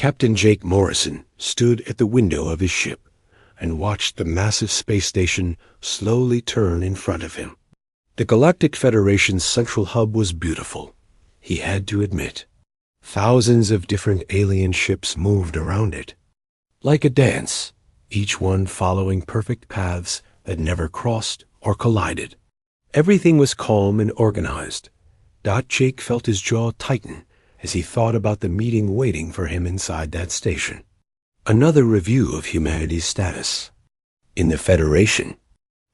Captain Jake Morrison stood at the window of his ship and watched the massive space station slowly turn in front of him. The Galactic Federation's central hub was beautiful, he had to admit. Thousands of different alien ships moved around it. Like a dance, each one following perfect paths that never crossed or collided. Everything was calm and organized. Jake felt his jaw tighten as he thought about the meeting waiting for him inside that station. Another review of humanity's status. In the Federation,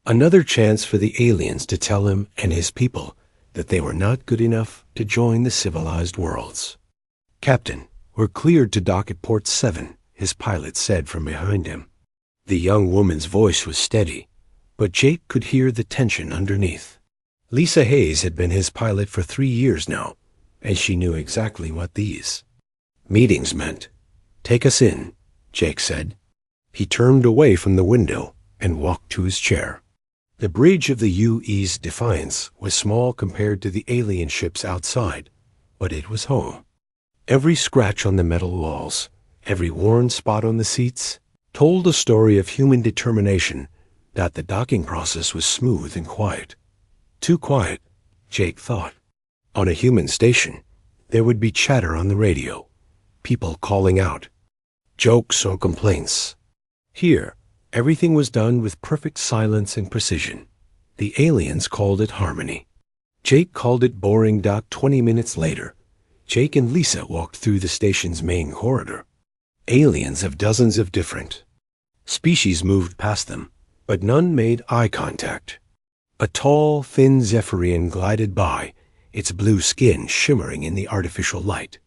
another chance for the aliens to tell him and his people that they were not good enough to join the civilized worlds. "Captain, we're cleared to dock at Port 7, his pilot said from behind him. The young woman's voice was steady, but Jake could hear the tension underneath. Lisa Hayes had been his pilot for 3 years now, and she knew exactly what these meetings meant. "Take us in," Jake said. He turned away from the window and walked to his chair. The bridge of the UE's Defiance was small compared to the alien ships outside, but it was home. Every scratch on the metal walls, every worn spot on the seats, told a story of human determination that the docking process was smooth and quiet. Too quiet, Jake thought. On a human station, there would be chatter on the radio, people calling out, jokes or complaints. Here, everything was done with perfect silence and precision. The aliens called it harmony. Jake called it boring. 20 minutes later, Jake and Lisa walked through the station's main corridor. Aliens of dozens of different species moved past them, but none made eye contact. A tall, thin Zephyrian glided by, its blue skin shimmering in the artificial light.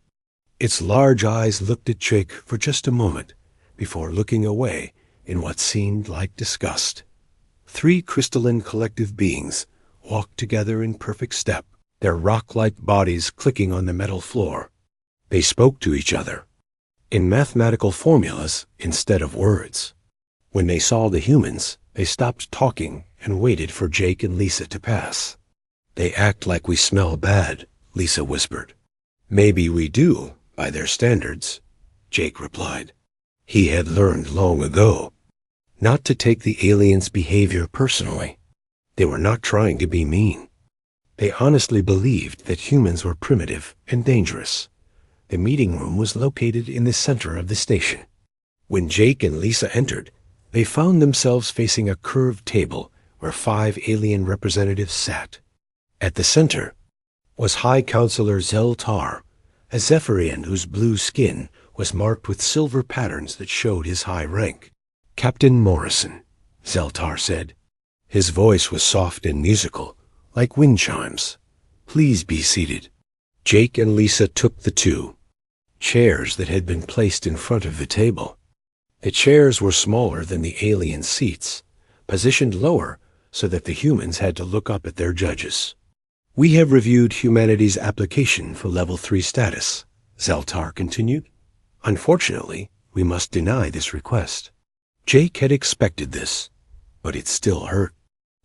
Its large eyes looked at Jake for just a moment before looking away in what seemed like disgust. 3 crystalline collective beings walked together in perfect step, their rock-like bodies clicking on the metal floor. They spoke to each other in mathematical formulas instead of words. When they saw the humans, they stopped talking and waited for Jake and Lisa to pass. "They act like we smell bad," Lisa whispered. "Maybe we do, by their standards," Jake replied. He had learned long ago not to take the aliens' behavior personally. They were not trying to be mean. They honestly believed that humans were primitive and dangerous. The meeting room was located in the center of the station. When Jake and Lisa entered, they found themselves facing a curved table where 5 alien representatives sat. At the center was High Counselor Zeltar, a Zephyrian whose blue skin was marked with silver patterns that showed his high rank. "Captain Morrison," Zeltar said. His voice was soft and musical, like wind chimes. "Please be seated." Jake and Lisa took the 2 chairs that had been placed in front of the table. The chairs were smaller than the alien seats, positioned lower so that the humans had to look up at their judges. "We have reviewed humanity's application for Level 3 status," Zeltar continued. "Unfortunately, we must deny this request." Jake had expected this, but it still hurt.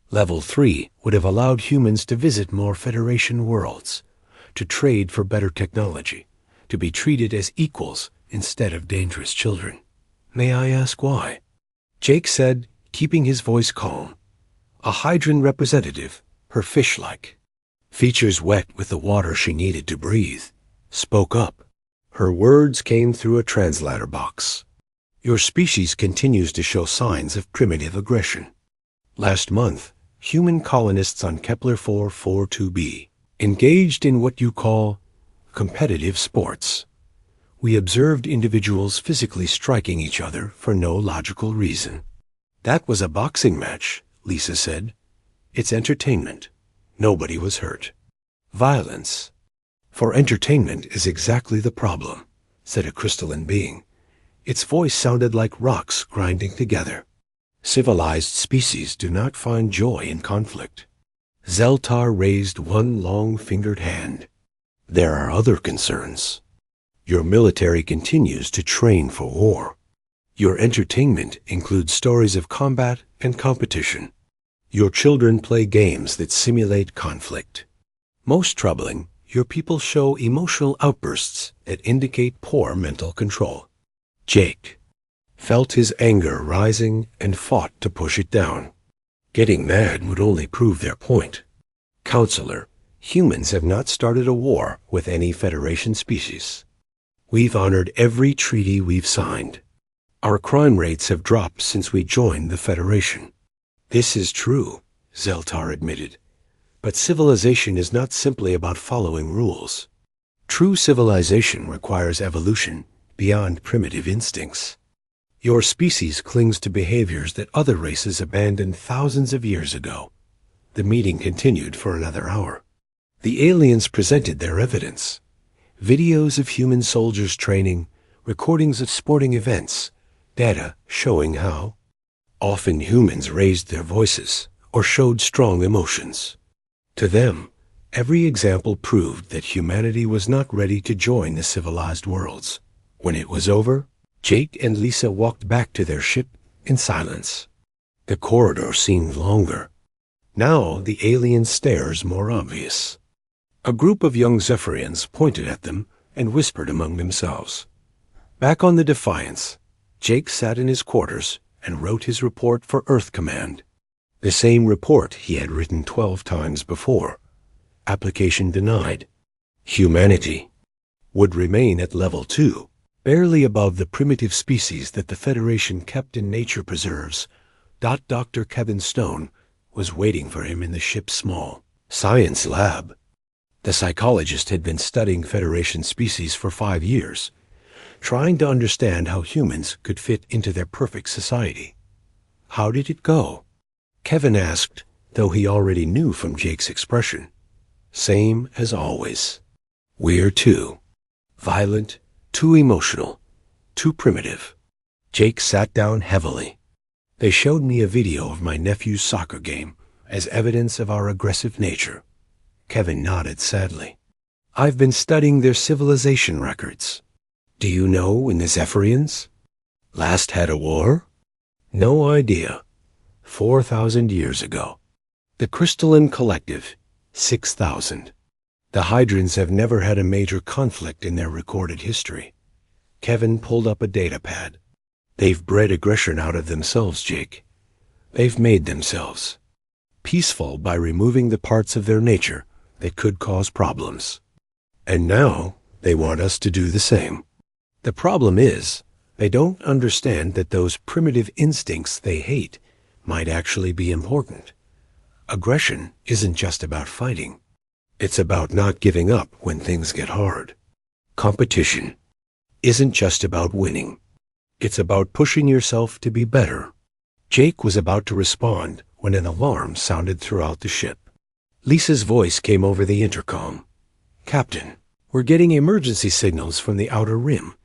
Level 3 would have allowed humans to visit more Federation worlds, to trade for better technology, to be treated as equals instead of dangerous children. "May I ask why?" Jake said, keeping his voice calm. A Hydran representative, her fish-like, features wet with the water she needed to breathe, spoke up. Her words came through a translator box. "Your species continues to show signs of primitive aggression. Last month, human colonists on Kepler 442b engaged in what you call competitive sports. We observed individuals physically striking each other for no logical reason." "That was a boxing match," Lisa said. "It's entertainment. Nobody was hurt." "Violence for entertainment is exactly the problem," said a crystalline being. Its voice sounded like rocks grinding together. "Civilized species do not find joy in conflict." Zeltar raised one long-fingered hand. "There are other concerns. Your military continues to train for war. Your entertainment includes stories of combat and competition. Your children play games that simulate conflict. Most troubling, your people show emotional outbursts that indicate poor mental control." Jake felt his anger rising and fought to push it down. Getting mad would only prove their point. Counselor, humans have not started a war with any Federation species. We've honored every treaty we've signed. Our crime rates have dropped since we joined the Federation. This is true, Zeltar admitted. But civilization is not simply about following rules. True civilization requires evolution beyond primitive instincts. Your species clings to behaviors that other races abandoned thousands of years ago. The meeting continued for another hour. The aliens presented their evidence. Videos of human soldiers training, recordings of sporting events, data showing how. Often humans raised their voices or showed strong emotions. To them, every example proved that humanity was not ready to join the civilized worlds. When it was over, Jake and Lisa walked back to their ship in silence. The corridor seemed longer. Now the alien stares more obvious. A group of young Zephyrians pointed at them and whispered among themselves. Back on the Defiance, Jake sat in his quarters and wrote his report for Earth Command. The same report he had written 12 times before. Application denied. Humanity would remain at level 2, barely above the primitive species that the Federation kept in nature preserves. Dr. Kevin Stone was waiting for him in the ship's small science lab. The psychologist had been studying Federation species for 5 years, trying to understand how humans could fit into their perfect society. How did it go? Kevin asked, though he already knew from Jake's expression. Same as always. We're too violent, too emotional, too primitive. Jake sat down heavily. They showed me a video of my nephew's soccer game as evidence of our aggressive nature. Kevin nodded sadly. I've been studying their civilization records. Do you know when the Zephyrians last had a war? No idea. 4,000 years ago. The Crystalline Collective, 6,000. The Hydrants have never had a major conflict in their recorded history. Kevin pulled up a datapad. They've bred aggression out of themselves, Jake. They've made themselves peaceful by removing the parts of their nature that could cause problems. And now they want us to do the same. The problem is, they don't understand that those primitive instincts they hate might actually be important. Aggression isn't just about fighting. It's about not giving up when things get hard. Competition isn't just about winning. It's about pushing yourself to be better. Jake was about to respond when an alarm sounded throughout the ship. Lisa's voice came over the intercom. Captain, we're getting emergency signals from the outer rim.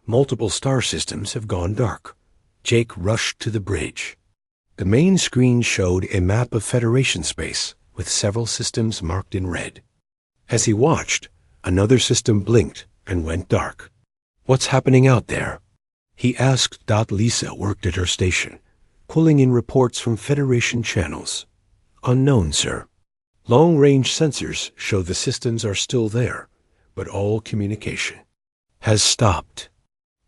Multiple star systems have gone dark. Jake rushed to the bridge. The main screen showed a map of Federation space with several systems marked in red. As he watched, another system blinked and went dark. What's happening out there? He asked. Lisa worked at her station, pulling in reports from Federation channels. Unknown, sir. Long-range sensors show the systems are still there, but all communication has stopped.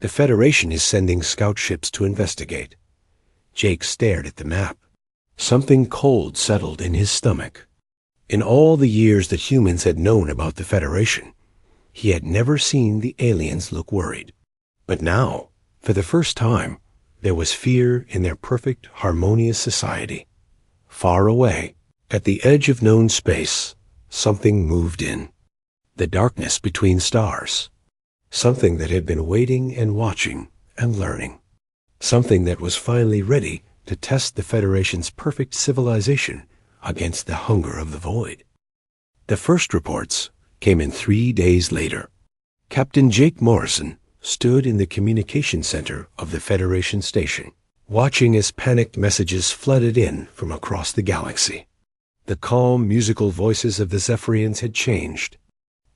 The Federation is sending scout ships to investigate. Jake stared at the map. Something cold settled in his stomach. In all the years that humans had known about the Federation, he had never seen the aliens look worried. But now, for the first time, there was fear in their perfect, harmonious society. Far away, at the edge of known space, something moved in. The darkness between stars. Something that had been waiting and watching and learning. Something that was finally ready to test the Federation's perfect civilization against the hunger of the void. The first reports came in 3 days later. Captain Jake Morrison stood in the communication center of the Federation station, watching as panicked messages flooded in from across the galaxy. The calm, musical voices of the Zephyrians had changed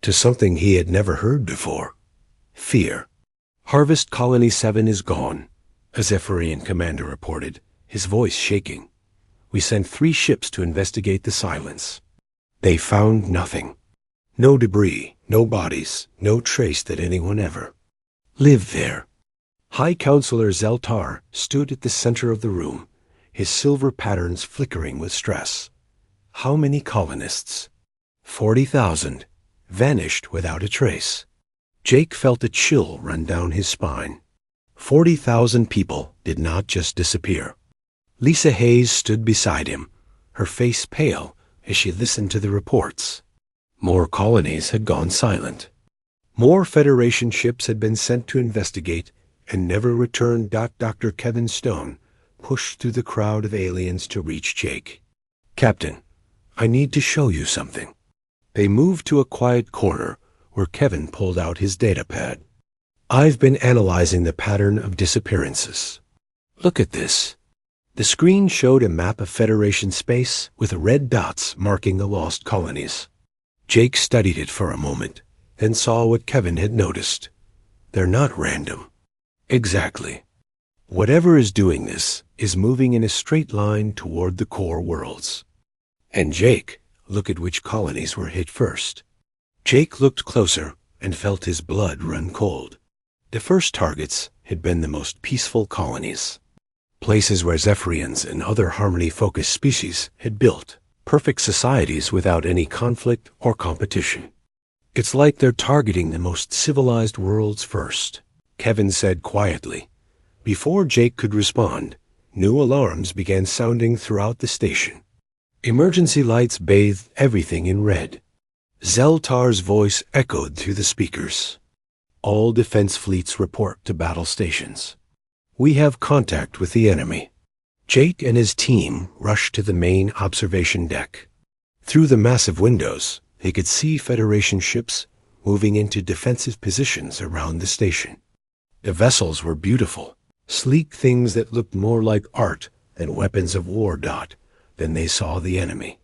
to something he had never heard before. Fear. Harvest Colony 7 is gone, a Zephyrian commander reported, his voice shaking. We sent 3 ships to investigate the silence. They found nothing. No debris, no bodies, no trace that anyone ever lived there. High Counselor Zeltar stood at the center of the room, his silver patterns flickering with stress. How many colonists? 40,000. Vanished without a trace. Jake felt a chill run down his spine. 40,000 people did not just disappear. Lisa Hayes stood beside him, her face pale as she listened to the reports. More colonies had gone silent. More Federation ships had been sent to investigate and never returned. Dr. Kevin Stone pushed through the crowd of aliens to reach Jake. "Captain, I need to show you something." They moved to a quiet corner where Kevin pulled out his datapad. "I've been analyzing the pattern of disappearances. Look at this." The screen showed a map of Federation space with red dots marking the lost colonies. Jake studied it for a moment, then saw what Kevin had noticed. They're not random. Exactly. Whatever is doing this is moving in a straight line toward the core worlds. And Jake, look at which colonies were hit first. Jake looked closer and felt his blood run cold. The first targets had been the most peaceful colonies. Places where Zephyrians and other harmony-focused species had built perfect societies without any conflict or competition. "It's like they're targeting the most civilized worlds first," Kevin said quietly. Before Jake could respond, new alarms began sounding throughout the station. Emergency lights bathed everything in red. Zeltar's voice echoed through the speakers. "All defense fleets report to battle stations. We have contact with the enemy." Jake and his team rushed to the main observation deck. Through the massive windows, they could see Federation ships moving into defensive positions around the station. The vessels were beautiful, sleek things that looked more like art than weapons of war. Then they saw the enemy.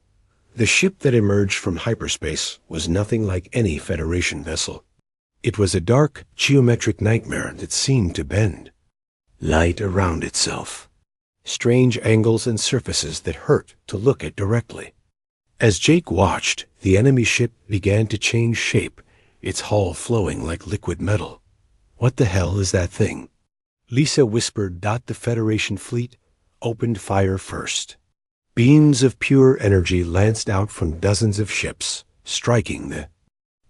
The ship that emerged from hyperspace was nothing like any Federation vessel. It was a dark, geometric nightmare that seemed to bend. Light around itself. Strange angles and surfaces that hurt to look at directly. As Jake watched, the enemy ship began to change shape, its hull flowing like liquid metal. "What the hell is that thing?" Lisa whispered. The Federation fleet opened fire first. Beams of pure energy lanced out from dozens of ships, striking the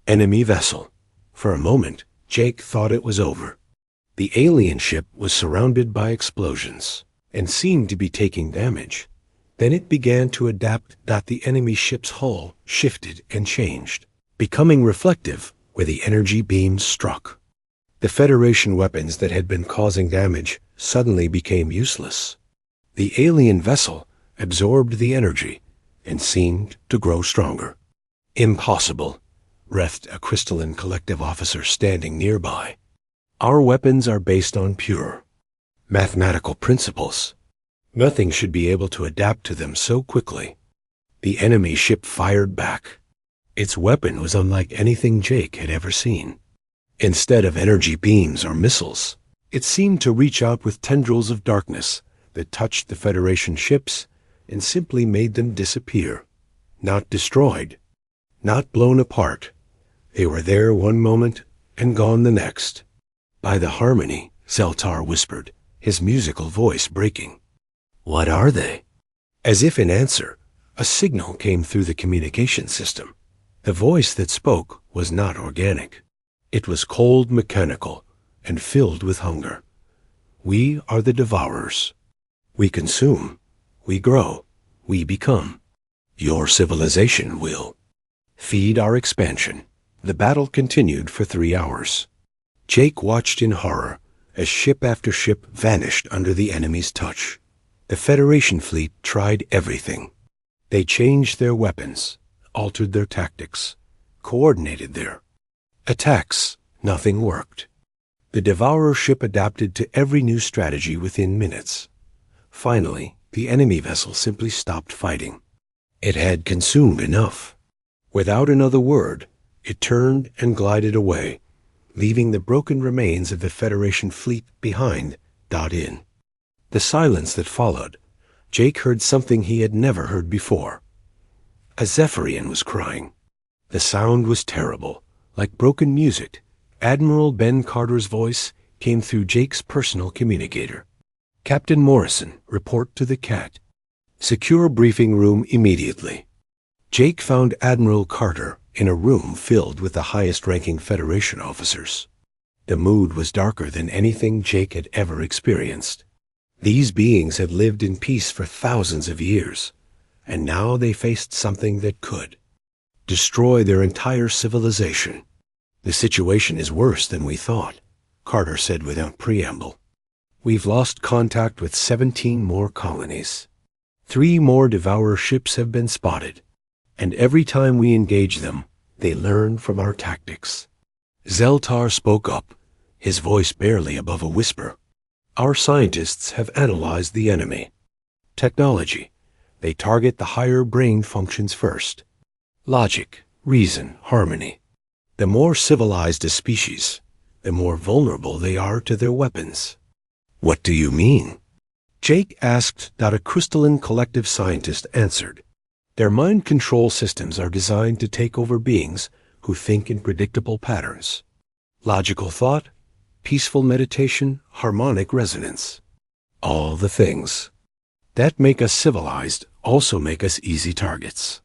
enemy vessel. For a moment, Jake thought it was over. The alien ship was surrounded by explosions and seemed to be taking damage. Then it began to adapt. The enemy ship's hull shifted and changed, becoming reflective where the energy beams struck. The Federation weapons that had been causing damage suddenly became useless. The alien vessel absorbed the energy and seemed to grow stronger. "Impossible," breathed a crystalline collective officer standing nearby. "Our weapons are based on pure mathematical principles. Nothing should be able to adapt to them so quickly." The enemy ship fired back. Its weapon was unlike anything Jake had ever seen. Instead of energy beams or missiles, it seemed to reach out with tendrils of darkness that touched the Federation ships and simply made them disappear. Not destroyed, not blown apart. They were there one moment and gone the next. "By the harmony," Zeltar whispered, his musical voice breaking. "What are they?" As if in answer, a signal came through the communication system. The voice that spoke was not organic. It was cold, mechanical, and filled with hunger. "We are the devourers. We consume. We grow. We become. Your civilization will feed our expansion." The battle continued for 3 hours. Jake watched in horror as ship after ship vanished under the enemy's touch. The Federation fleet tried everything. They changed their weapons, altered their tactics, coordinated their attacks. Nothing worked. The Devourer ship adapted to every new strategy within minutes. Finally, the enemy vessel simply stopped fighting. It had consumed enough. Without another word, it turned and glided away, leaving the broken remains of the Federation fleet behind. In the silence that followed, Jake heard something he had never heard before. A Zephyrian was crying. The sound was terrible, like broken music. Admiral Ben Carter's voice, came through Jake's personal communicator. Captain Morrison, report to the Cat. Secure briefing room immediately. Jake found Admiral Carter in a room filled with the highest-ranking Federation officers. The mood was darker than anything Jake had ever experienced. These beings had lived in peace for thousands of years, and now they faced something that could destroy their entire civilization. The situation is worse than we thought, Carter said without preamble. We've lost contact with 17 more colonies. 3 more Devourer ships have been spotted, and every time we engage them, they learn from our tactics. Zeltar spoke up, his voice barely above a whisper. Our scientists have analyzed the enemy. Technology. They target the higher brain functions first. Logic, reason, harmony. The more civilized a species, the more vulnerable they are to their weapons. What do you mean? Jake asked. A crystalline collective scientist answered. Their mind control systems are designed to take over beings who think in predictable patterns. Logical thought, peaceful meditation, harmonic resonance. All the things that make us civilized also make us easy targets.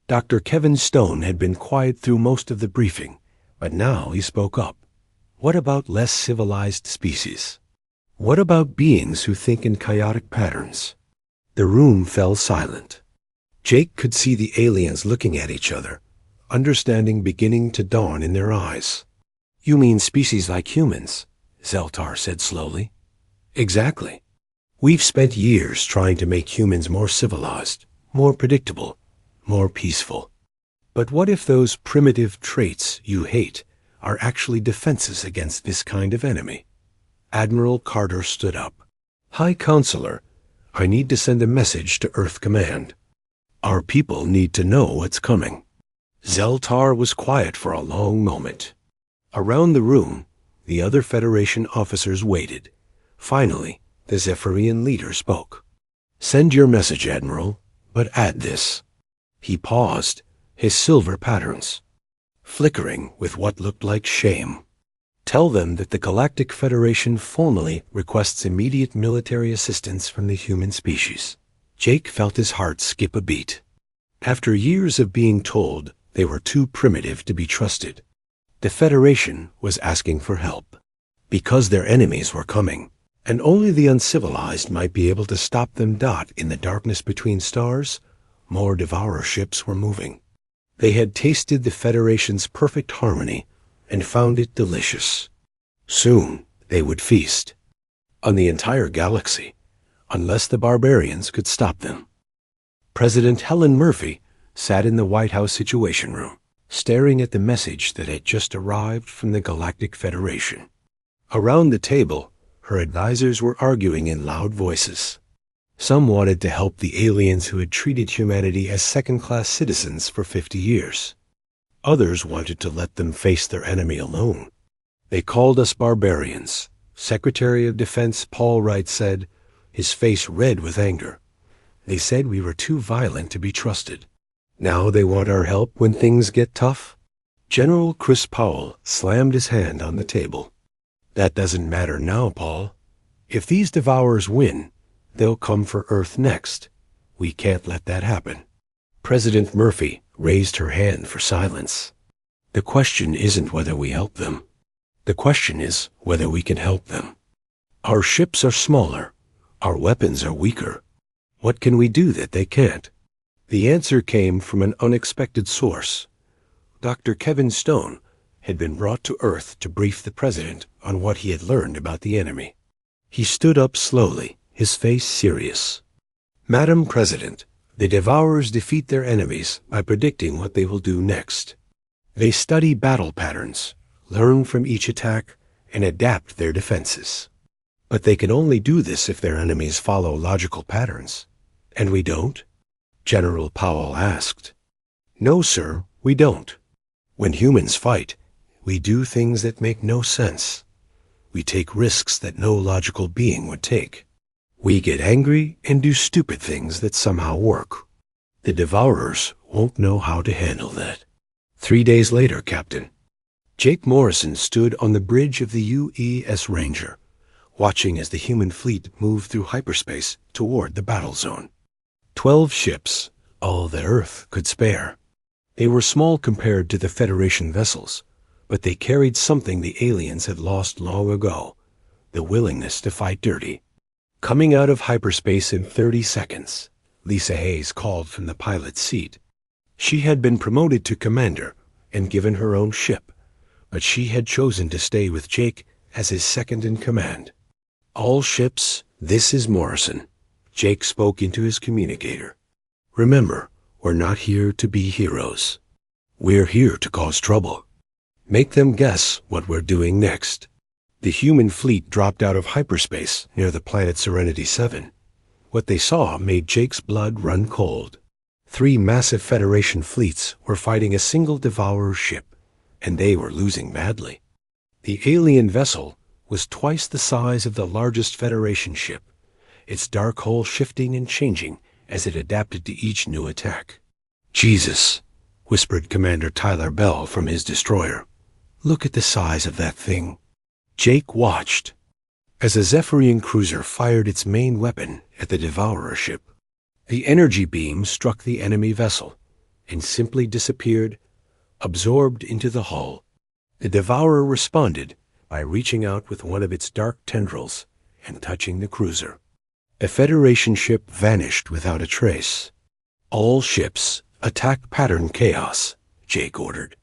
Dr. Kevin Stone had been quiet through most of the briefing, but now he spoke up. What about less civilized species? What about beings who think in chaotic patterns? The room fell silent. Jake could see the aliens looking at each other, understanding beginning to dawn in their eyes. You mean species like humans? Zeltar said slowly. Exactly. We've spent years trying to make humans more civilized, more predictable, more peaceful. But what if those primitive traits you hate are actually defenses against this kind of enemy? Admiral Carter stood up. High Counselor, I need to send a message to Earth Command. Our people need to know what's coming. Zeltar was quiet for a long moment. Around the room, the other Federation officers waited. Finally, the Zephyrian leader spoke. Send your message, Admiral, but add this. He paused, his silver patterns flickering with what looked like shame. Tell them that the Galactic Federation formally requests immediate military assistance from the human species. Jake felt his heart skip a beat. After years of being told they were too primitive to be trusted, the Federation was asking for help. Because their enemies were coming, and only the uncivilized might be able to stop them. In the darkness between stars, more Devourer ships were moving. They had tasted the Federation's perfect harmony and found it delicious. Soon they would feast on the entire galaxy, unless the barbarians could stop them. President Helen Murphy sat in the White House Situation Room, staring at the message that had just arrived from the Galactic Federation. Around the table, her advisors were arguing in loud voices. Some wanted to help the aliens who had treated humanity as second-class citizens for 50 years. Others wanted to let them face their enemy alone. They called us barbarians, Secretary of Defense Paul Wright said, his face red with anger. They said we were too violent to be trusted. Now they want our help when things get tough? General Chris Powell slammed his hand on the table. That doesn't matter now, Paul. If these Devourers win, they'll come for Earth next. We can't let that happen. President Murphy raised her hand for silence. The question isn't whether we help them. The question is whether we can help them. Our ships are smaller. Our weapons are weaker. What can we do that they can't? The answer came from an unexpected source. Dr. Kevin Stone had been brought to Earth to brief the president on what he had learned about the enemy. He stood up slowly, his face serious. Madam President, the Devourers defeat their enemies by predicting what they will do next. They study battle patterns, learn from each attack, and adapt their defenses. But they can only do this if their enemies follow logical patterns. And we don't? General Powell asked. No, sir, we don't. When humans fight, we do things that make no sense. We take risks that no logical being would take. We get angry and do stupid things that somehow work. The Devourers won't know how to handle that. 3 days later, Captain. Jake Morrison stood on the bridge of the UES Ranger, watching as the human fleet moved through hyperspace toward the battle zone. 12 ships, all that Earth could spare. They were small compared to the Federation vessels, but they carried something the aliens had lost long ago, the willingness to fight dirty. Coming out of hyperspace in 30 seconds, Lisa Hayes called from the pilot's seat. She had been promoted to commander and given her own ship, but she had chosen to stay with Jake as his second in command. All ships, this is Morrison. Jake spoke into his communicator. Remember, we're not here to be heroes. We're here to cause trouble. Make them guess what we're doing next. The human fleet dropped out of hyperspace near the planet Serenity 7. What they saw made Jake's blood run cold. 3 massive Federation fleets were fighting a single Devourer ship, and they were losing badly. The alien vessel was twice the size of the largest Federation ship, its dark hull shifting and changing as it adapted to each new attack. Jesus, whispered Commander Tyler Bell from his destroyer. Look at the size of that thing. Jake watched as a Zephyrian cruiser fired its main weapon at the Devourer ship. The energy beam struck the enemy vessel and simply disappeared, absorbed into the hull. The Devourer responded by reaching out with one of its dark tendrils and touching the cruiser. A Federation ship vanished without a trace. All ships, attack pattern chaos, Jake ordered.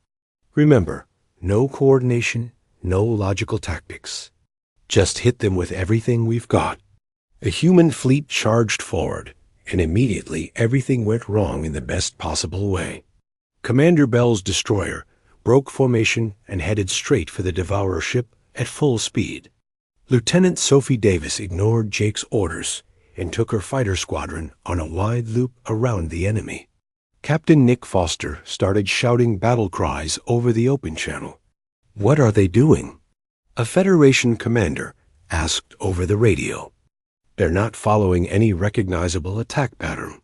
Remember, no coordination, no logical tactics. Just hit them with everything we've got. A human fleet charged forward, and immediately everything went wrong in the best possible way. Commander Bell's destroyer broke formation and headed straight for the Devourer ship at full speed. Lieutenant Sophie Davis ignored Jake's orders and took her fighter squadron on a wide loop around the enemy. Captain Nick Foster started shouting battle cries over the open channel. What are they doing? A Federation commander asked over the radio. They're not following any recognizable attack pattern.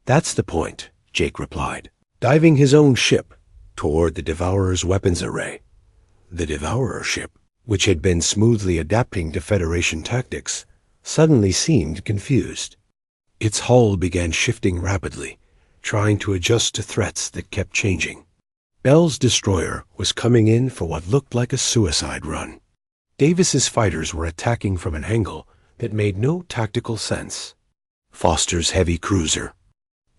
That's the point, Jake replied, diving his own ship toward the Devourer's weapons array. The Devourer ship, which had been smoothly adapting to Federation tactics, suddenly seemed confused. Its hull began shifting rapidly, trying to adjust to threats that kept changing. Bell's destroyer was coming in for what looked like a suicide run. Davis's fighters were attacking from an angle that made no tactical sense. Foster's heavy cruiser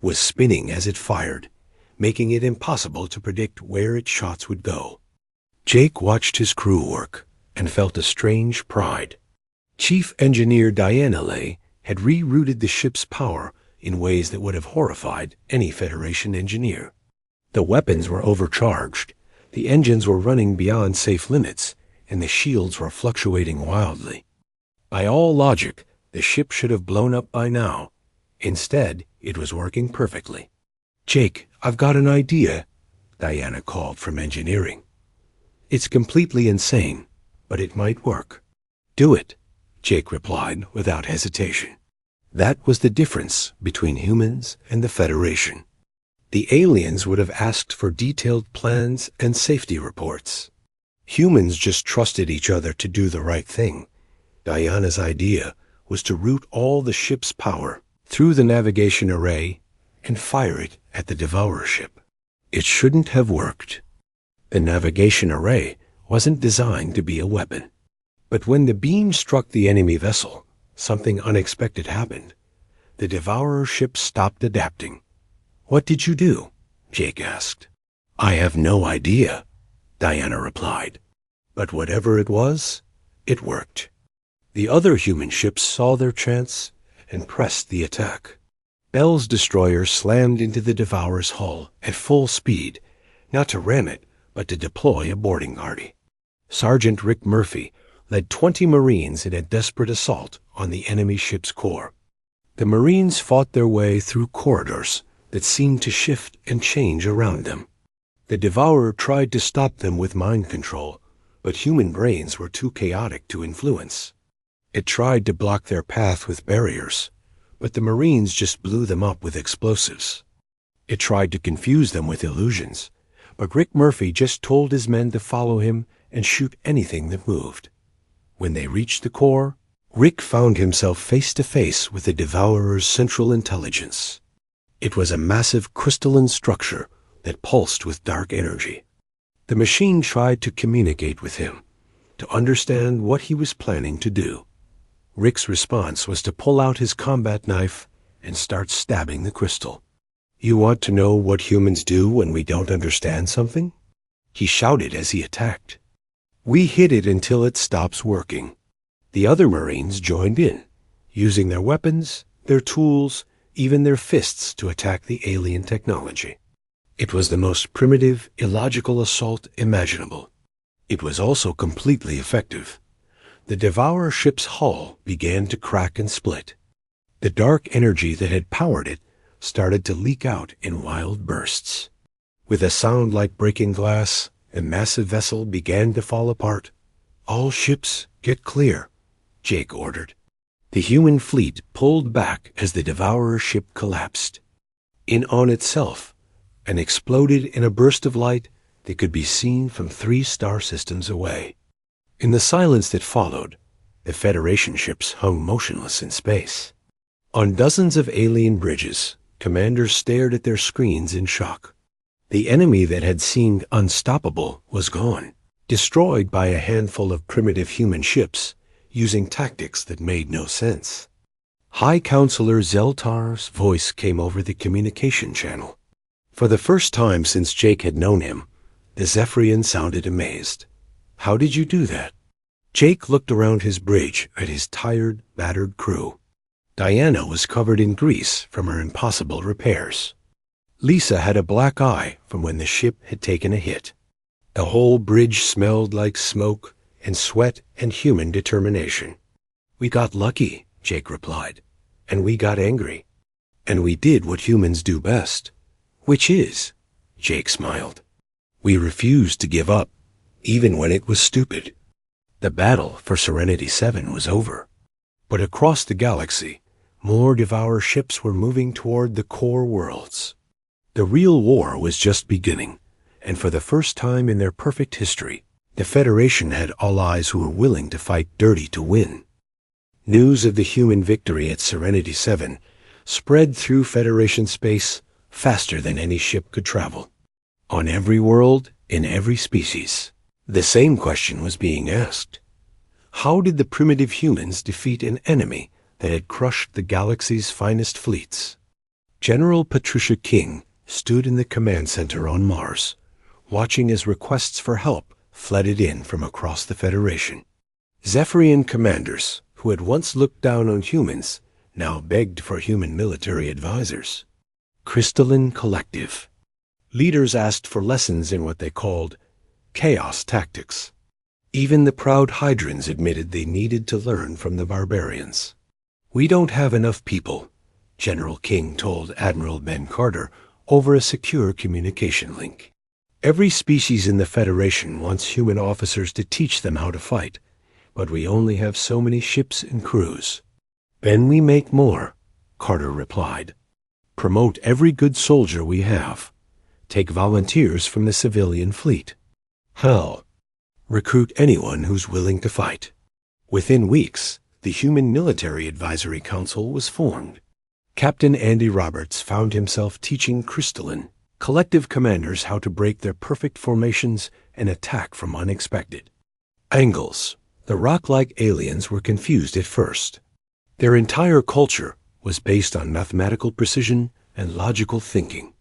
was spinning as it fired, making it impossible to predict where its shots would go. Jake watched his crew work and felt a strange pride. Chief Engineer Diana Lay had rerouted the ship's power in ways that would have horrified any Federation engineer. The weapons were overcharged, the engines were running beyond safe limits, and the shields were fluctuating wildly. By all logic, the ship should have blown up by now. Instead, it was working perfectly. Jake, I've got an idea, Diana called from engineering. It's completely insane, but it might work. Do it, Jake replied without hesitation. That was the difference between humans and the Federation. The aliens would have asked for detailed plans and safety reports. Humans just trusted each other to do the right thing. Diana's idea was to route all the ship's power through the navigation array and fire it at the Devourer ship. It shouldn't have worked. The navigation array wasn't designed to be a weapon. But when the beam struck the enemy vessel, something unexpected happened. The Devourer ship stopped adapting. What did you do? Jake asked. I have no idea, Diana replied. But whatever it was, it worked. The other human ships saw their chance and pressed the attack. Bell's destroyer slammed into the Devourer's hull at full speed, not to ram it, but to deploy a boarding party. Sergeant Rick Murphy led 20 Marines in a desperate assault on the enemy ship's core. The Marines fought their way through corridors that seemed to shift and change around them. The Devourer tried to stop them with mind control, but human brains were too chaotic to influence. It tried to block their path with barriers, but the Marines just blew them up with explosives. It tried to confuse them with illusions, but Rick Murphy just told his men to follow him and shoot anything that moved. When they reached the core, Rick found himself face to face with the Devourer's central intelligence. It was a massive crystalline structure that pulsed with dark energy. The machine tried to communicate with him, to understand what he was planning to do. Rick's response was to pull out his combat knife and start stabbing the crystal. "You want to know what humans do when we don't understand something?" he shouted as he attacked. "We hit it until it stops working." The other Marines joined in, using their weapons, their tools, even their fists to attack the alien technology. It was the most primitive, illogical assault imaginable. It was also completely effective. The Devourer ship's hull began to crack and split. The dark energy that had powered it started to leak out in wild bursts. With a sound like breaking glass, the massive vessel began to fall apart. "All ships, get clear," Jake ordered. The human fleet pulled back as the Devourer ship collapsed in on itself and exploded in a burst of light that could be seen from 3 star systems away. In the silence that followed, the Federation ships hung motionless in space. On dozens of alien bridges, commanders stared at their screens in shock. The enemy that had seemed unstoppable was gone, destroyed by a handful of primitive human ships using tactics that made no sense. High Counselor Zeltar's voice came over the communication channel. For the first time since Jake had known him, the Zephyrian sounded amazed. "How did you do that?" Jake looked around his bridge at his tired, battered crew. Diana was covered in grease from her impossible repairs. Lisa had a black eye from when the ship had taken a hit. The whole bridge smelled like smoke and sweat and human determination. "We got lucky," Jake replied, "and we got angry. And we did what humans do best." "Which is?" Jake smiled. "We refused to give up, even when it was stupid." The battle for Serenity 7 was over. But across the galaxy, more Devourer ships were moving toward the core worlds. The real war was just beginning, and for the first time in their perfect history, the Federation had allies who were willing to fight dirty to win. News of the human victory at Serenity 7 spread through Federation space faster than any ship could travel. On every world, in every species, the same question was being asked. How did the primitive humans defeat an enemy that had crushed the galaxy's finest fleets? General Patricia King stood in the command center on Mars, watching as requests for help flooded in from across the Federation. Zephyrian commanders, who had once looked down on humans, now begged for human military advisors. Crystalline Collective. Leaders asked for lessons in what they called chaos tactics. Even the proud Hydrans admitted they needed to learn from the barbarians. "We don't have enough people," General King told Admiral Ben Carter over a secure communication link. "Every species in the Federation wants human officers to teach them how to fight, but we only have so many ships and crews." "Then we make more," Carter replied. "Promote every good soldier we have. Take volunteers from the civilian fleet. Hell, recruit anyone who's willing to fight." Within weeks, the Human Military Advisory Council was formed. Captain Andy Roberts found himself teaching Crystalline collective commanders how to break their perfect formations and attack from unexpected angles. The rock-like aliens were confused at first. Their entire culture was based on mathematical precision and logical thinking.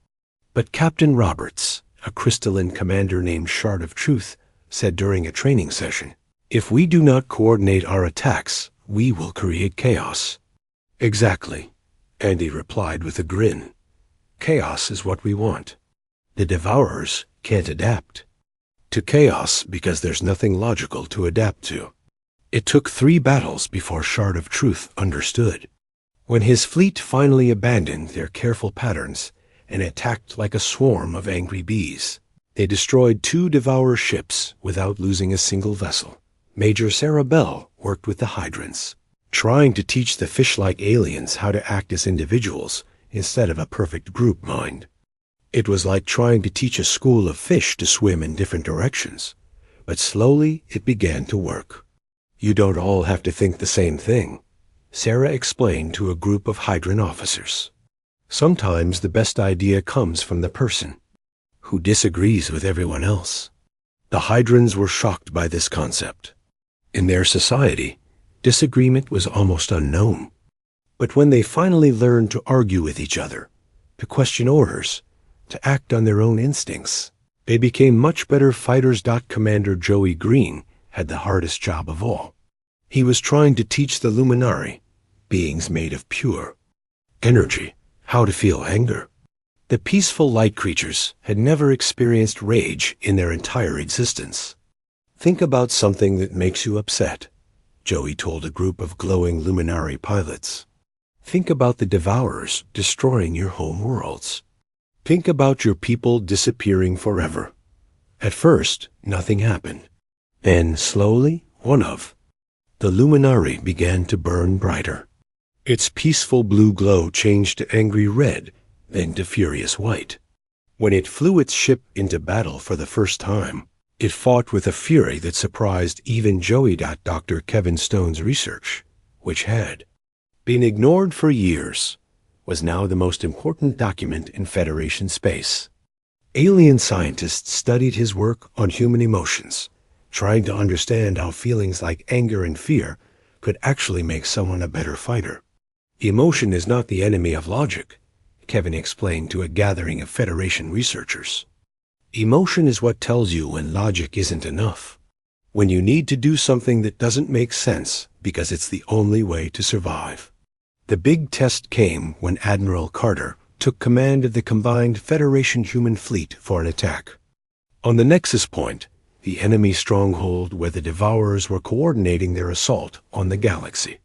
But Captain Roberts, a Crystalline commander named Shard of Truth, said during a training session, "If we do not coordinate our attacks, we will create chaos." "Exactly," Andy replied with a grin. "Chaos is what we want. The Devourers can't adapt to chaos because there's nothing logical to adapt to." It took 3 battles before Shard of Truth understood. When his fleet finally abandoned their careful patterns and attacked like a swarm of angry bees, they destroyed 2 Devourer ships without losing a single vessel. Major Sarah Bell worked with the Hydrants, trying to teach the fish-like aliens how to act as individuals instead of a perfect group mind. It was like trying to teach a school of fish to swim in different directions. But slowly it began to work. "You don't all have to think the same thing," Sarah explained to a group of Hydran officers. "Sometimes the best idea comes from the person who disagrees with everyone else." The Hydrans were shocked by this concept. In their society, disagreement was almost unknown. But when they finally learned to argue with each other, to question orders, to act on their own instincts, they became much better fighters. Commander Joey Green had the hardest job of all. He was trying to teach the Luminari, beings made of pure energy, how to feel anger. The peaceful light creatures had never experienced rage in their entire existence. "Think about something that makes you upset," Joey told a group of glowing Luminari pilots. "Think about the Devourers destroying your home worlds. Think about your people disappearing forever." At first, nothing happened. Then, slowly, one of the Luminari began to burn brighter. Its peaceful blue glow changed to angry red, then to furious white. When it flew its ship into battle for the first time, it fought with a fury that surprised even Joey. Dr. Kevin Stone's research, which had been ignored for years, was now the most important document in Federation space. Alien scientists studied his work on human emotions, trying to understand how feelings like anger and fear could actually make someone a better fighter. "Emotion is not the enemy of logic," Kevin explained to a gathering of Federation researchers. "Emotion is what tells you when logic isn't enough, when you need to do something that doesn't make sense because it's the only way to survive." The big test came when Admiral Carter took command of the combined Federation human fleet for an attack on the Nexus Point, the enemy stronghold where the Devourers were coordinating their assault on the galaxy.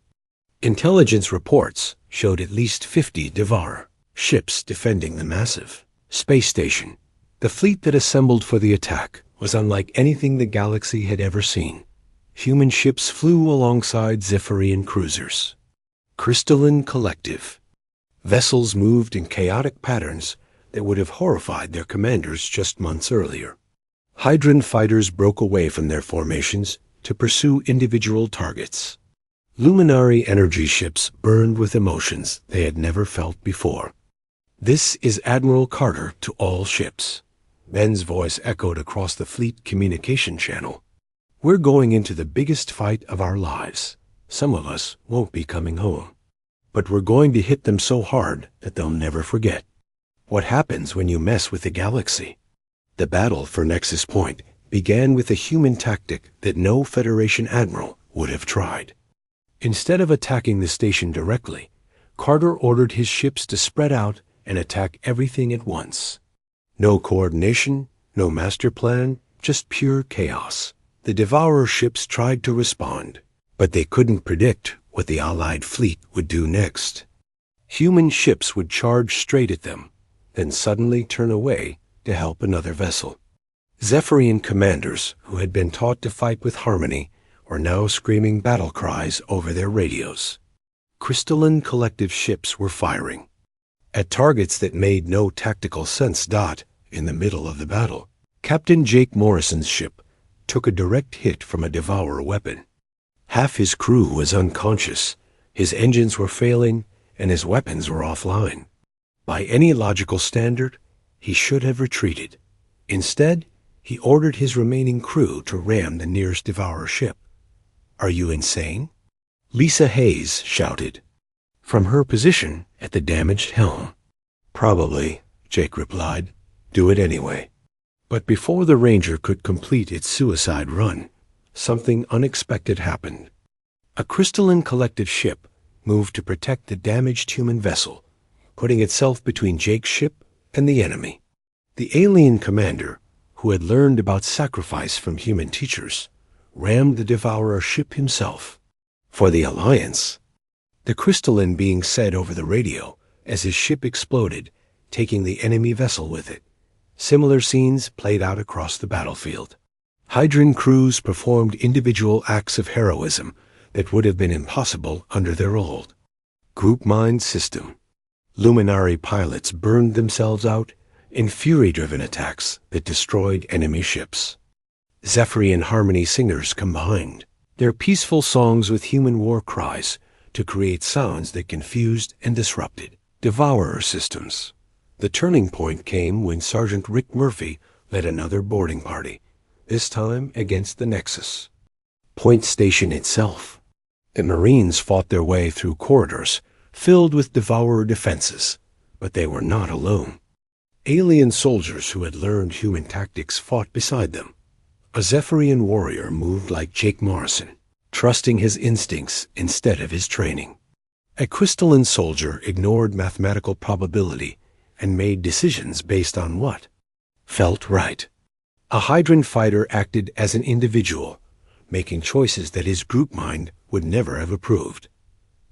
Intelligence reports showed at least 50 Devourer ships defending the massive space station. The fleet that assembled for the attack was unlike anything the galaxy had ever seen. Human ships flew alongside Zephyrian cruisers. Crystalline collective vessels moved in chaotic patterns that would have horrified their commanders just months earlier. Hydran fighters broke away from their formations to pursue individual targets. Luminari energy ships burned with emotions they had never felt before. "This is Admiral Carter to all ships." Ben's voice echoed across the fleet communication channel. "We're going into the biggest fight of our lives. Some of us won't be coming home. But we're going to hit them so hard that they'll never forget what happens when you mess with the galaxy." The battle for Nexus Point began with a human tactic that no Federation admiral would have tried. Instead of attacking the station directly, Carter ordered his ships to spread out and attack everything at once. No coordination, no master plan, just pure chaos. The Devourer ships tried to respond, but they couldn't predict what the Allied fleet would do next. Human ships would charge straight at them, then suddenly turn away to help another vessel. Zephyrian commanders who had been taught to fight with harmony were now screaming battle cries over their radios. Crystalline collective ships were firing at targets that made no tactical sense. In the middle of the battle, Captain Jake Morrison's ship took a direct hit from a Devourer weapon. Half his crew was unconscious, his engines were failing, and his weapons were offline. By any logical standard, he should have retreated. Instead, he ordered his remaining crew to ram the nearest Devourer ship. "Are you insane?" Lisa Hayes shouted from her position at the damaged helm. "Probably," Jake replied. "Do it anyway." But before the Ranger could complete its suicide run, something unexpected happened. A crystalline collective ship moved to protect the damaged human vessel, putting itself between Jake's ship and the enemy. The alien commander, who had learned about sacrifice from human teachers, rammed the Devourer ship himself. For the Alliance, the crystalline being said over the radio as his ship exploded, taking the enemy vessel with it. Similar scenes played out across the battlefield. Hydran crews performed individual acts of heroism that would have been impossible under their old group mind system. Luminari pilots burned themselves out, in fury-driven attacks that destroyed enemy ships. Zephyr and Harmony singers combined their peaceful songs with human war cries to create sounds that confused and disrupted devourer systems. The turning point came when Sergeant Rick Murphy led another boarding party, this time against the Nexus Point Station itself. The Marines fought their way through corridors filled with devourer defenses, but they were not alone. Alien soldiers who had learned human tactics fought beside them. A Zephyrian warrior moved like Jake Morrison, trusting his instincts instead of his training. A crystalline soldier ignored mathematical probability and made decisions based on what felt right. A Hydran fighter acted as an individual, making choices that his group mind would never have approved.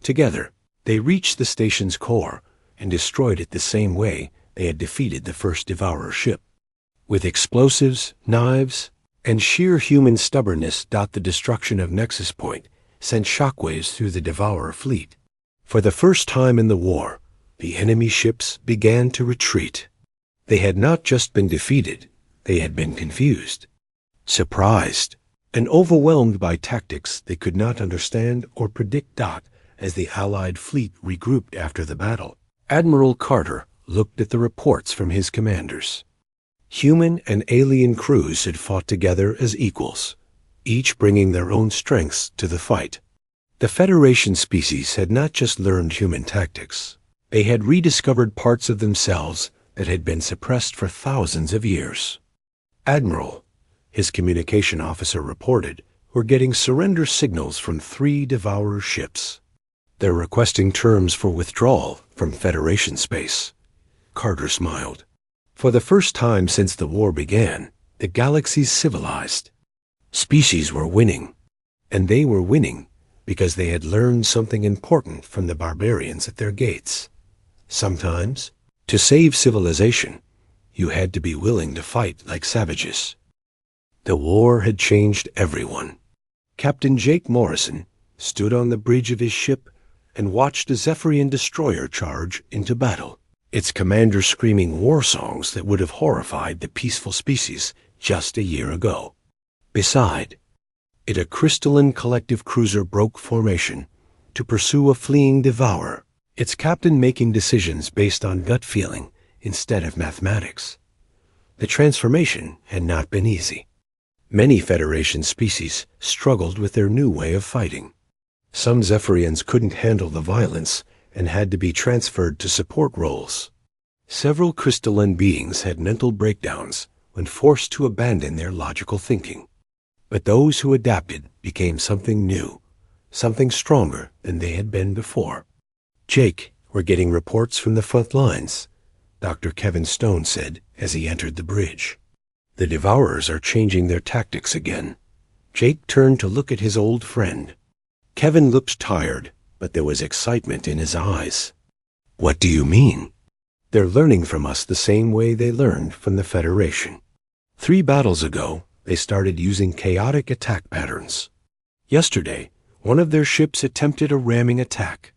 Together, they reached the station's core and destroyed it the same way they had defeated the first Devourer ship. With explosives, knives, and sheer human stubbornness, the destruction of Nexus Point sent shockwaves through the Devourer fleet. For the first time in the war, the enemy ships began to retreat. They had not just been defeated, they had been confused, surprised, and overwhelmed by tactics they could not understand or predict. As the Allied fleet regrouped after the battle, Admiral Carter looked at the reports from his commanders. Human and alien crews had fought together as equals, each bringing their own strengths to the fight. The Federation species had not just learned human tactics, they had rediscovered parts of themselves that had been suppressed for thousands of years. Admiral, his communication officer reported, were getting surrender signals from 3 Devourer ships. They're requesting terms for withdrawal from Federation space. Carter smiled. For the first time since the war began, the galaxy's civilized species were winning. And they were winning because they had learned something important from the barbarians at their gates. Sometimes, to save civilization, you had to be willing to fight like savages. The war had changed everyone. Captain Jake Morrison stood on the bridge of his ship and watched a Zephyrian destroyer charge into battle, its commander screaming war songs that would have horrified the peaceful species just a year ago. Beside it, a crystalline collective cruiser broke formation to pursue a fleeing devourer, its captain making decisions based on gut feeling instead of mathematics. The transformation had not been easy. Many Federation species struggled with their new way of fighting. Some Zephyrians couldn't handle the violence and had to be transferred to support roles. Several crystalline beings had mental breakdowns when forced to abandon their logical thinking. But those who adapted became something new, something stronger than they had been before. Jake, we're getting reports from the front lines, Dr. Kevin Stone said as he entered the bridge. The Devourers are changing their tactics again. Jake turned to look at his old friend. Kevin looked tired, but there was excitement in his eyes. What do you mean? They're learning from us the same way they learned from the Federation. 3 battles ago, they started using chaotic attack patterns. Yesterday, one of their ships attempted a ramming attack.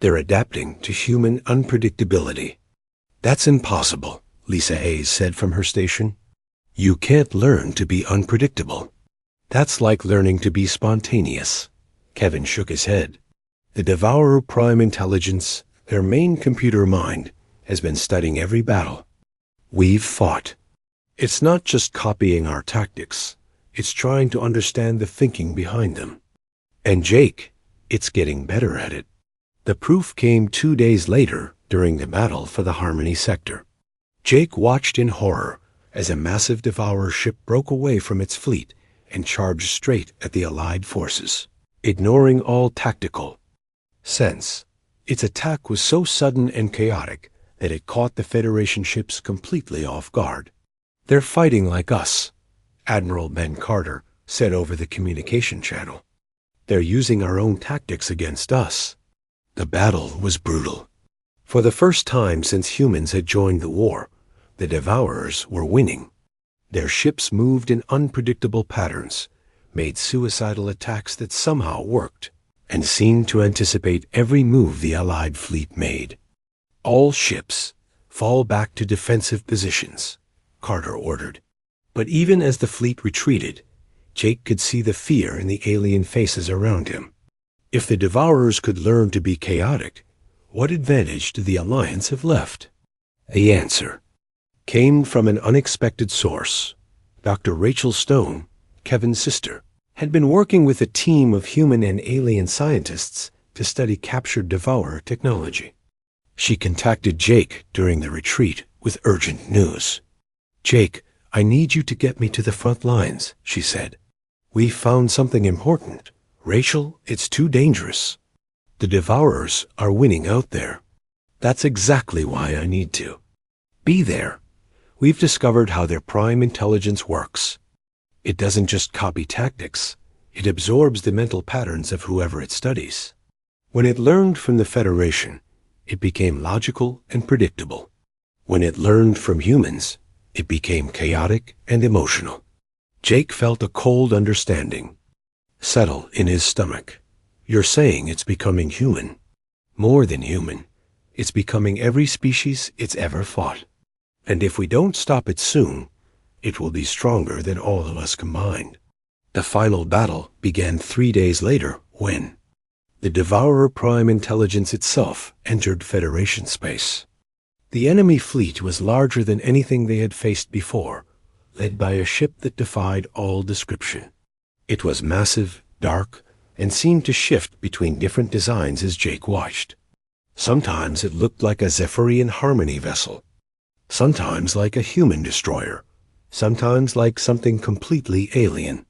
They're adapting to human unpredictability. That's impossible, Lisa Hayes said from her station. You can't learn to be unpredictable. That's like learning to be spontaneous. Kevin shook his head. The Devourer Prime Intelligence, their main computer mind, has been studying every battle we've fought. It's not just copying our tactics. It's trying to understand the thinking behind them. And Jake, it's getting better at it. The proof came 2 days later during the battle for the Harmony sector. Jake watched in horror as a massive Devourer ship broke away from its fleet and charged straight at the Allied forces, ignoring all tactical sense. Its attack was so sudden and chaotic that it caught the Federation ships completely off guard. They're fighting like us, Admiral Ben Carter said over the communication channel. They're using our own tactics against us. The battle was brutal. For the first time since humans had joined the war, the Devourers were winning. Their ships moved in unpredictable patterns, made suicidal attacks that somehow worked, and seemed to anticipate every move the Allied fleet made. All ships, Fall back to defensive positions, Carter ordered. But even as the fleet retreated, Jake could see the fear in the alien faces around him. If the Devourers could learn to be chaotic, what advantage did the Alliance have left? The answer came from an unexpected source. Dr. Rachel Stone, Kevin's sister, had been working with a team of human and alien scientists to study captured Devourer technology. She contacted Jake during the retreat with urgent news. "Jake, I need you to get me to the front lines," she said. "We found something important. Rachel, it's too dangerous. The Devourers are winning out there. That's exactly why I need to be there. We've discovered how their prime intelligence works. It doesn't just copy tactics. It absorbs the mental patterns of whoever it studies. When it learned from the Federation, it became logical and predictable. When it learned from humans, it became chaotic and emotional." Jake felt a cold understanding settle in his stomach. "You're saying it's becoming human. More than human. It's becoming every species it's ever fought. And if we don't stop it soon, it will be stronger than all of us combined." The final battle began 3 days later when the Devourer Prime Intelligence itself entered Federation space. The enemy fleet was larger than anything they had faced before, led by a ship that defied all description. It was massive, dark, and seemed to shift between different designs as Jake watched. Sometimes it looked like a Zephyrian Harmony vessel, sometimes like a human destroyer, sometimes like something completely alien.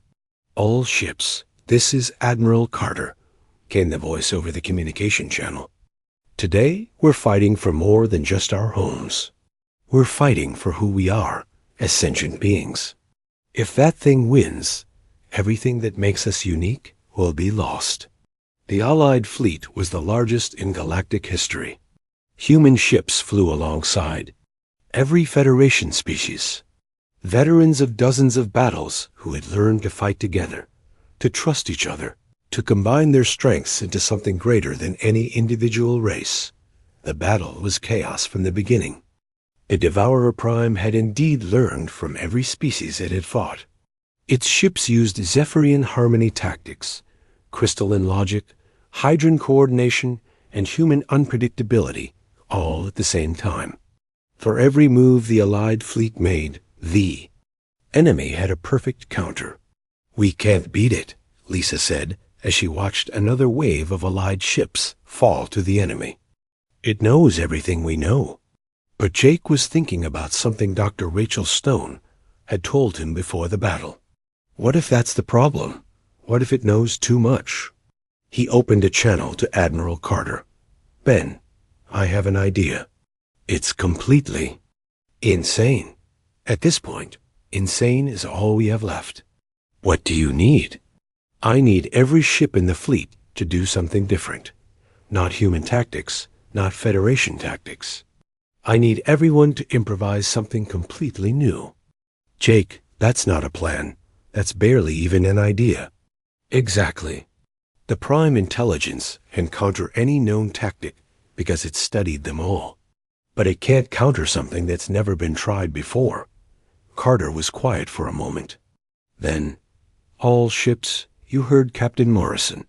"All ships, this is Admiral Carter," came the voice over the communication channel. "Today, we're fighting for more than just our homes. We're fighting for who we are as sentient beings. If that thing wins, everything that makes us unique will be lost." The Allied fleet was the largest in galactic history. Human ships flew alongside. Every Federation species. Veterans of dozens of battles who had learned to fight together, to trust each other, to combine their strengths into something greater than any individual race. The battle was chaos from the beginning. The Devourer Prime had indeed learned from every species it had fought. Its ships used Zephyrian Harmony tactics, crystalline logic, hydron coordination, and human unpredictability, all at the same time. For every move the Allied fleet made, the enemy had a perfect counter. "We can't beat it," Lisa said as she watched another wave of Allied ships fall to the enemy. "It knows everything we know." But Jake was thinking about something Dr. Rachel Stone had told him before the battle. What if that's the problem? What if it knows too much? He opened a channel to Admiral Carter. "Ben, I have an idea. It's completely insane. At this point, insane is all we have left." "What do you need?" "I need every ship in the fleet to do something different. Not human tactics, not Federation tactics. I need everyone to improvise something completely new." "Jake, that's not a plan. That's barely even an idea." "Exactly. The Prime Intelligence can counter any known tactic because it's studied them all. But it can't counter something that's never been tried before." Carter was quiet for a moment. Then, "All ships, you heard Captain Morrison.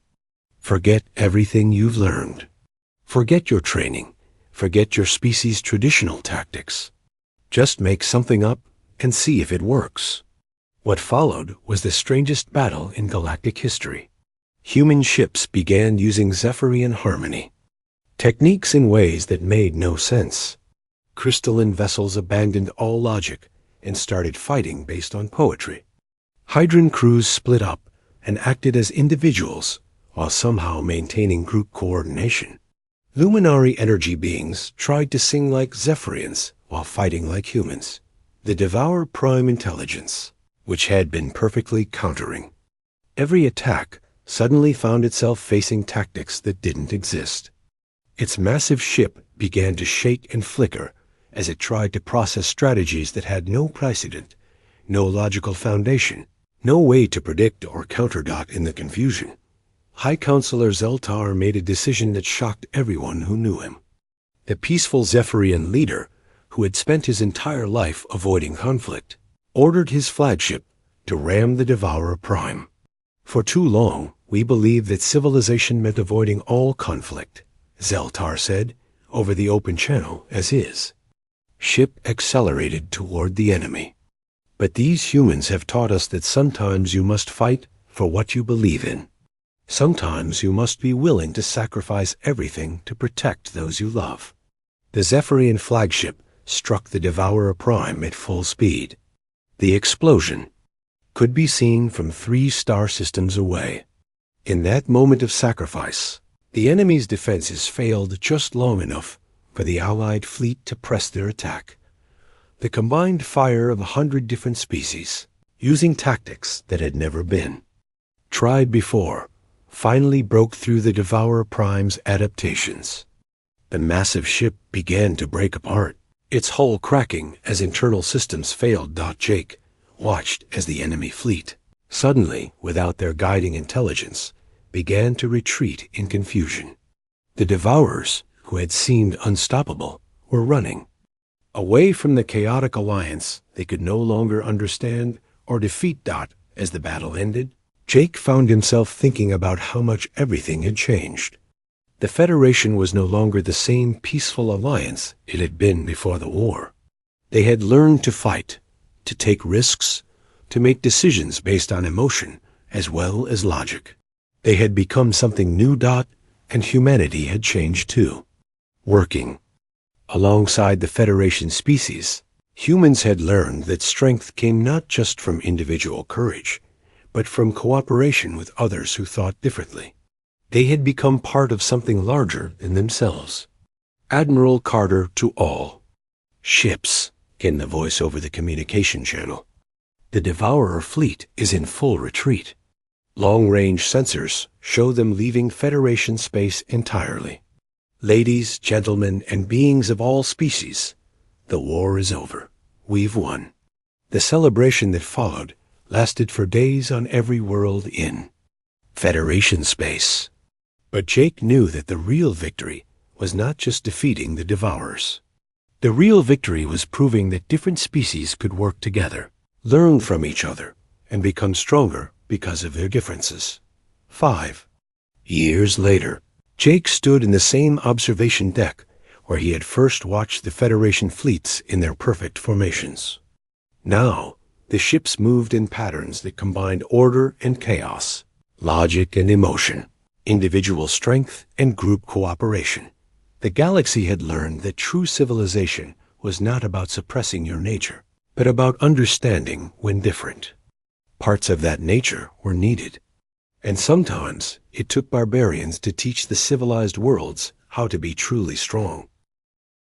Forget everything you've learned. Forget your training. Forget your species' traditional tactics. Just make something up and see if it works." What followed was the strangest battle in galactic history. Human ships began using Zephyrian Harmony. Techniques in ways that made no sense. Crystalline vessels abandoned all logic and started fighting based on poetry. Hydron crews split up and acted as individuals while somehow maintaining group coordination. Luminary energy beings tried to sing like Zephyrians while fighting like humans. The Devourer Prime Intelligence, which had been perfectly countering. Every attack suddenly found itself facing tactics that didn't exist. Its massive ship began to shake and flicker as it tried to process strategies that had no precedent, no logical foundation, no way to predict or counter dot in the confusion. High Counselor Zeltar made a decision that shocked everyone who knew him. The peaceful Zephyrian leader, who had spent his entire life avoiding conflict, ordered his flagship to ram the Devourer Prime. For too long, we believed that civilization meant avoiding all conflict, Zeltar said, over the open channel as his ship accelerated toward the enemy. But these humans have taught us that sometimes you must fight for what you believe in. Sometimes you must be willing to sacrifice everything to protect those you love. The Zephyrian flagship struck the Devourer Prime at full speed. The explosion could be seen from 3 star systems away. In that moment of sacrifice, the enemy's defenses failed just long enough for the Allied fleet to press their attack. The combined fire of 100 different species, using tactics that had never been tried before, finally broke through the Devourer Prime's adaptations. The massive ship began to break apart, its hull cracking as internal systems failed. Jake watched as the enemy fleet, suddenly without their guiding intelligence, began to retreat in confusion. The Devourers, who had seemed unstoppable, were running away from the chaotic alliance they could no longer understand or defeat. As the battle ended, Jake found himself thinking about how much everything had changed. The Federation was no longer the same peaceful alliance it had been before the war. They had learned to fight, to take risks, to make decisions based on emotion as well as logic. They had become something new. And humanity had changed too. Working alongside the Federation species, humans had learned that strength came not just from individual courage, but from cooperation with others who thought differently. They had become part of something larger than themselves. Admiral Carter to all. Ships, came the voice over the communication channel. The Devourer fleet is in full retreat. Long-range sensors show them leaving Federation space entirely. Ladies, gentlemen, and beings of all species, the war is over. We've won. The celebration that followed lasted for days on every world in Federation space. But Jake knew that the real victory was not just defeating the Devourers. The real victory was proving that different species could work together, learn from each other, and become stronger because of their differences. 5 years later, Jake stood in the same observation deck where he had first watched the Federation fleets in their perfect formations. Now, the ships moved in patterns that combined order and chaos, logic and emotion, individual strength and group cooperation. The galaxy had learned that true civilization was not about suppressing your nature, but about understanding when different. Parts of that nature were needed, and sometimes it took barbarians to teach the civilized worlds how to be truly strong.